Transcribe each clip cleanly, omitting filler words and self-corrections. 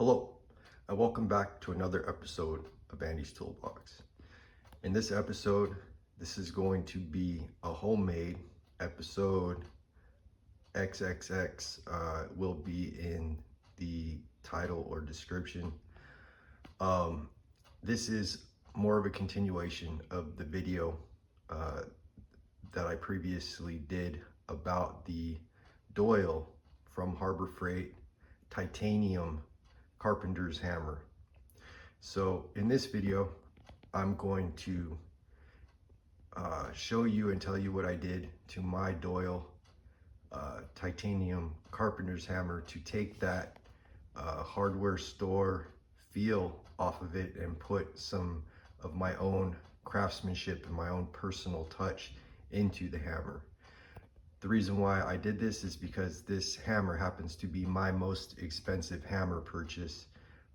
Hello, and welcome back to another episode of Andy's Toolbox. In this episode, this is going to be a homemade episode. XXX will be in the title or description. This is more of a continuation of the video that I previously did about the Doyle from Harbor Freight titanium carpenter's hammer. So in this video, I'm going to show you and tell you what I did to my Doyle titanium carpenter's hammer to take that hardware store feel off of it and put some of my own craftsmanship and my own personal touch into the hammer. The reason why I did this is because this hammer happens to be my most expensive hammer purchase.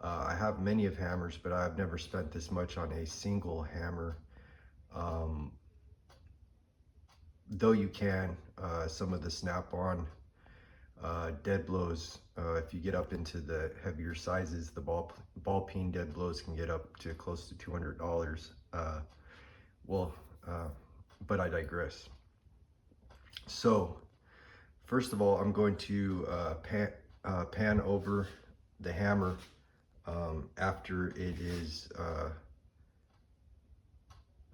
I have many of hammers, but I've never spent this much on a single hammer. Though you can, some of the snap-on dead blows, if you get up into the heavier sizes, the ball peen dead blows can get up to close to $200. But I digress. So first of all, I'm going to pan over the hammer after it is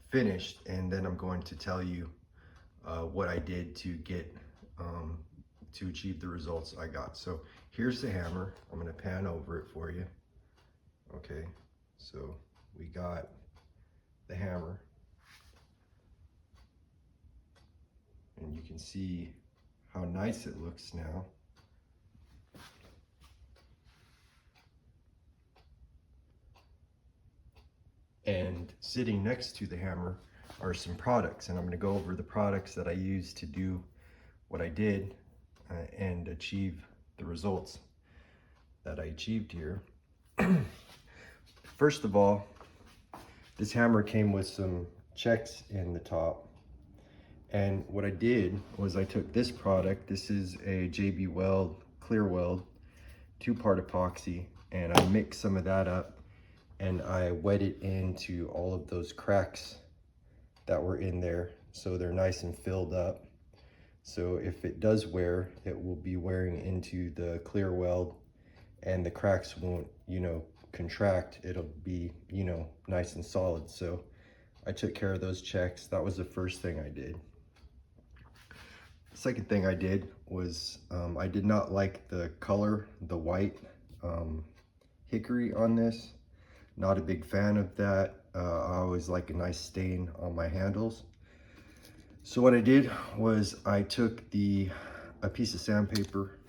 finished, and then I'm going to tell you what I did to get to achieve the results I got. So here's the hammer. I'm going to pan over it for you. Okay, so we got the hammer, and you can see how nice it looks now. And sitting next to the hammer are some products, and I'm going to go over the products that I used to do what I did and achieve the results that I achieved here. First of all, this hammer came with some checks in the top. And what I did was I took this product. This is a JB Weld clear weld 2-part epoxy, and I mixed some of that up and I wet it into all of those cracks that were in there, so they're nice and filled up. So if it does wear, it will be wearing into the clear weld, and the cracks won't, contract. It'll be, nice and solid. So I took care of those checks. That was the first thing I did. Second thing I did was I did not like the color, the white hickory on this. Not a big fan of that. I always like a nice stain on my handles. So what I did was I took a piece of sandpaper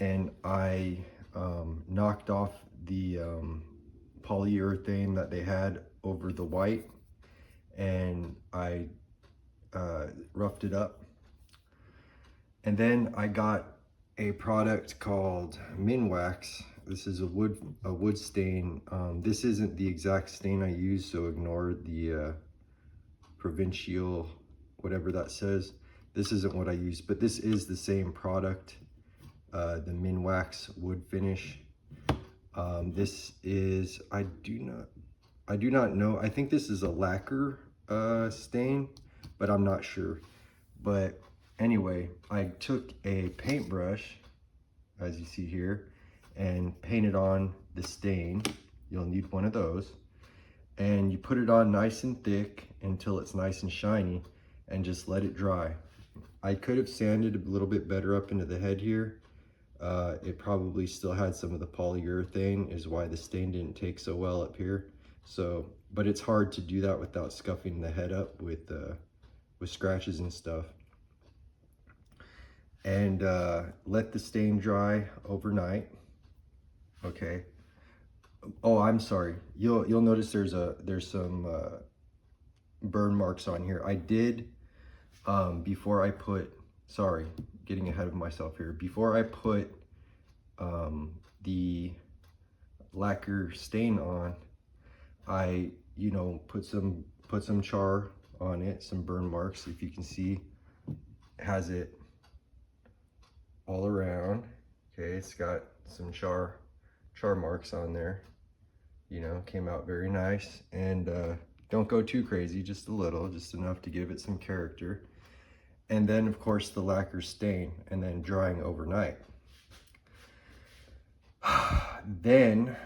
and I knocked off the polyurethane that they had over the white, and I roughed it up. And then I got a product called Minwax. This is a wood stain. This isn't the exact stain I use, so ignore the provincial, whatever that says. This isn't what I use, but this is the same product, the Minwax wood finish. This is, I do not know. I think this is a lacquer stain, but I'm not sure. But anyway, I took a paintbrush, as you see here, and painted on the stain. You'll need one of those. And you put it on nice and thick until it's nice and shiny, and just let it dry. I could have sanded a little bit better up into the head here. It probably still had some of the polyurethane, is why the stain didn't take so well up here. So, but it's hard to do that without scuffing the head up with scratches and stuff. And let the stain dry overnight. Okay. Oh, I'm sorry. You'll notice there's some burn marks on here. I did before I put, sorry, getting ahead of myself here. Before I put the lacquer stain on, I put some char on it, some burn marks. If you can see, has it all around. Okay, it's got some char char marks on there. You know, came out very nice. And don't go too crazy, just a little, just enough to give it some character. And then of course the lacquer stain, and then drying overnight. Then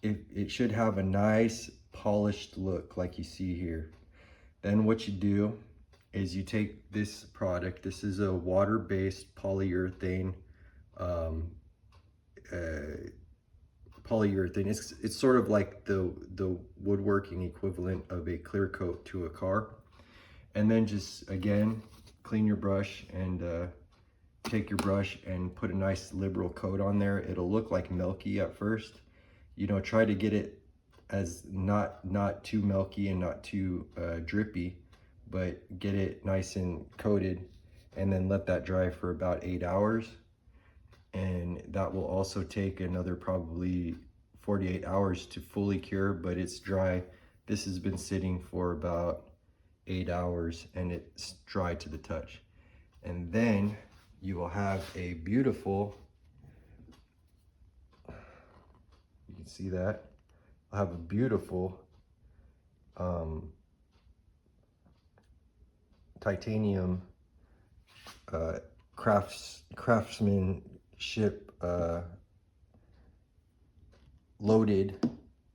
it should have a nice polished look like you see here. Then what you do is you take this product. This is a water-based polyurethane. Polyurethane. It's sort of like the woodworking equivalent of a clear coat to a car. And then just again clean your brush and take your brush and put a nice liberal coat on there. It'll look like milky at first. You know, try to get it as not too milky and not too drippy, but get it nice and coated, and then let that dry for about 8 hours. And that will also take another probably 48 hours to fully cure, but it's dry. This has been sitting for about 8 hours and it's dry to the touch. And then you will have a beautiful, you can see that, I'll have a beautiful titanium craftsmanship loaded,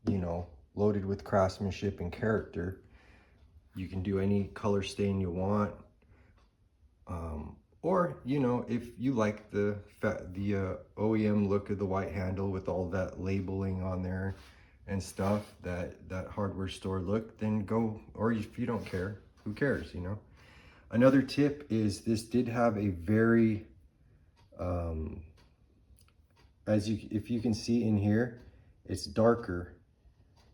you know, loaded with craftsmanship and character. You can do any color stain you want. Or, you know, if you like the OEM look of the white handle with all that labeling on there and stuff, that hardware store look, then go. Or if you don't care, who cares, you know? Another tip is this did have a very, if you can see in here, it's darker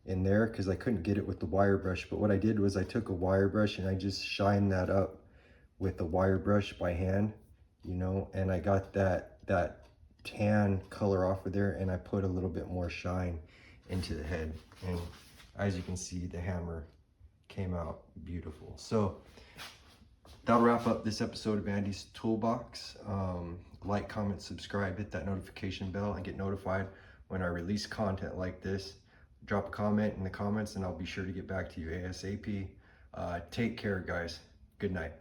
in there because I couldn't get it with the wire brush. But what I did was I took a wire brush and I just shined that up with the wire brush by hand, you know, and I got that tan color off of there, and I put a little bit more shine into the head. And as you can see, the hammer came out beautiful. So that'll wrap up this episode of Andy's Toolbox. Like, comment, subscribe, hit that notification bell, and get notified when I release content like this. Drop a comment in the comments and I'll be sure to get back to you ASAP. Take care, guys. Good night.